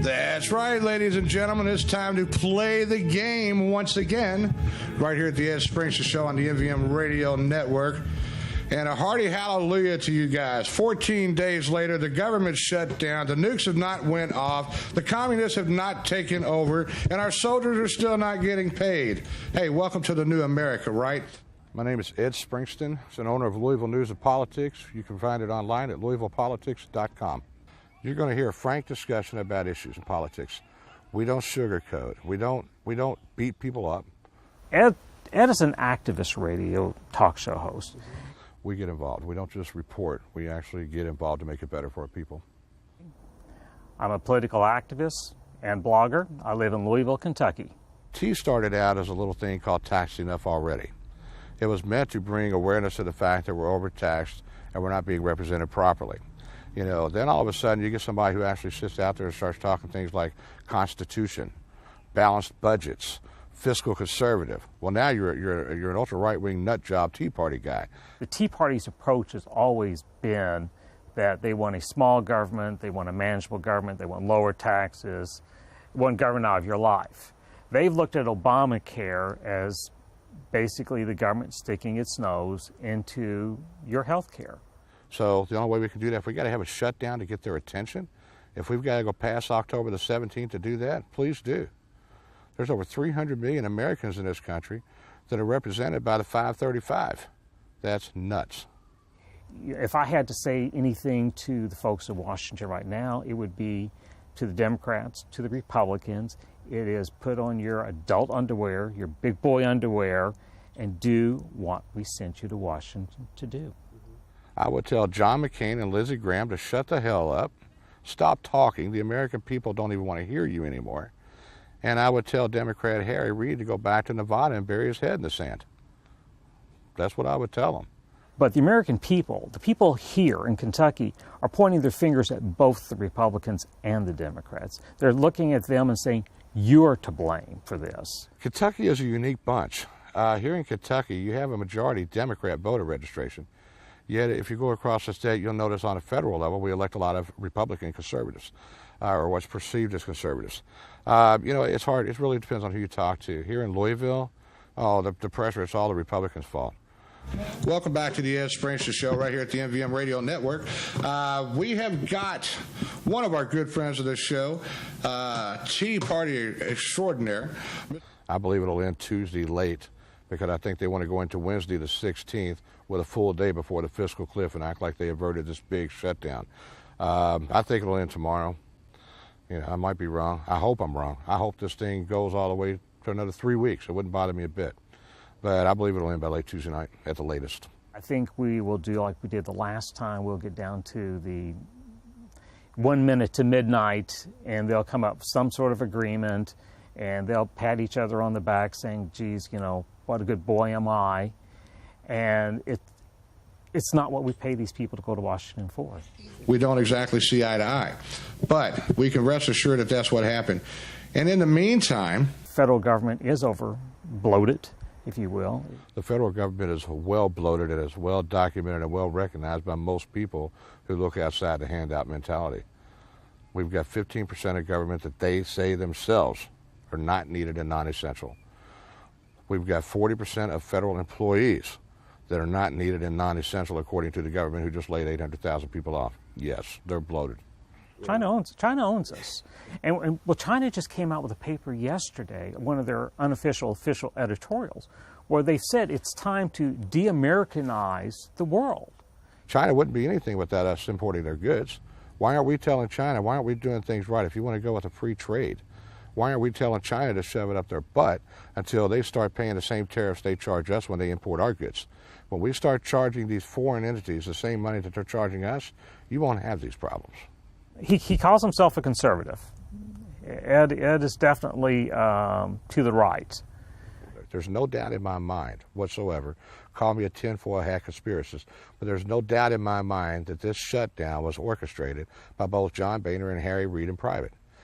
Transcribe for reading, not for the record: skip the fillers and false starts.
That's right, ladies and gentlemen. It's time to play the game once again, right here at the Ed Springston Show on the MVM Radio Network. And a hearty hallelujah to you guys. 14 days later, the government shut down, the nukes have not went off, the communists have not taken over, and our soldiers are still not getting paid. Hey, welcome to the new America, right? My name is Ed Springston. I'm an owner of Louisville News and Politics. You can find it online at louisvillepolitics.com. You're going to hear a frank discussion about issues in politics. We don't sugarcoat. We don't beat people up. Ed is an activist radio talk show host. We get involved. We don't just report. We actually get involved to make it better for our people. I'm a political activist and blogger. I live in Louisville, Kentucky. T started out as a little thing called Taxed Enough Already. It was meant to bring awareness to the fact that we're overtaxed and we're not being represented properly. You know, then all of a sudden you get somebody who actually sits out there and starts talking things like Constitution, balanced budgets, fiscal conservative. Well, now you're an ultra right-wing nut job Tea Party guy. The Tea Party's approach has always been that they want a small government, they want a manageable government, they want lower taxes, they want government out of your life. They've looked at Obamacare as basically the government sticking its nose into your health care. So the only way we can do that, if we got to have a shutdown to get their attention, if we've got to go past October the 17th to do that, please do. There's over 300 million Americans in this country that are represented by the 535. That's nuts. If I had to say anything to the folks in Washington right now, it would be to the Democrats, to the Republicans. It is put on your adult underwear, your big boy underwear, and do what we sent you to Washington to do. I would tell John McCain and Lindsey Graham to shut the hell up, stop talking. The American people don't even want to hear you anymore. And I would tell Democrat Harry Reid to go back to Nevada and bury his head in the sand. That's what I would tell him. But the American people, the people here in Kentucky, are pointing their fingers at both the Republicans and the Democrats. They're looking at them and saying, you're to blame for this. Kentucky is a unique bunch. Here in Kentucky, you have a majority Democrat voter registration. Yet if you go across the state, you'll notice on a federal level, we elect a lot of Republican conservatives, or what's perceived as conservatives. You know, it's hard. It really depends on who you talk to. Here in Louisville, the pressure, it's all the Republicans' fault. Welcome back to the Ed Springston Show right here at the MVM Radio Network. We have got one of our good friends of this show, Tea Party extraordinaire. I believe it'll end Tuesday late because I think they want to go into Wednesday the 16th with a full day before the fiscal cliff and act like they averted this big shutdown. I think it'll end tomorrow. You know, I might be wrong. I hope I'm wrong. I hope this thing goes all the way to another 3 weeks. It wouldn't bother me a bit. But I believe it'll end by late Tuesday night at the latest. I think we will do like we did the last time. We'll get down to the 1 minute to midnight, and they'll come up with some sort of agreement, and they'll pat each other on the back saying, geez, you know, what a good boy am I. And it's not what we pay these people to go to Washington for. We don't exactly see eye to eye, but we can rest assured that that's what happened. And in the meantime, federal government is over bloated, if you will. The federal government is well bloated and is well documented and well recognized by most people who look outside the handout mentality. We've got 15% of government that they say themselves are not needed and non-essential. We've got 40% of federal employees that are not needed and non-essential, according to the government, who just laid 800,000 people off. Yes, they're bloated. China owns us. And well, China just came out with a paper yesterday, one of their unofficial official editorials, where they said it's time to de-Americanize the world. China wouldn't be anything without us importing their goods. Why aren't we telling China, why aren't we doing things right? If you want to go with a free trade, why aren't we telling China to shove it up their butt until they start paying the same tariffs they charge us when they import our goods? When we start charging these foreign entities the same money that they're charging us, you won't have these problems. He calls himself a conservative. Ed is definitely to the right. There's no doubt in my mind whatsoever. Call me a tinfoil hat conspiracist, but there's no doubt in my mind that this shutdown was orchestrated by both John Boehner and Harry Reid in private.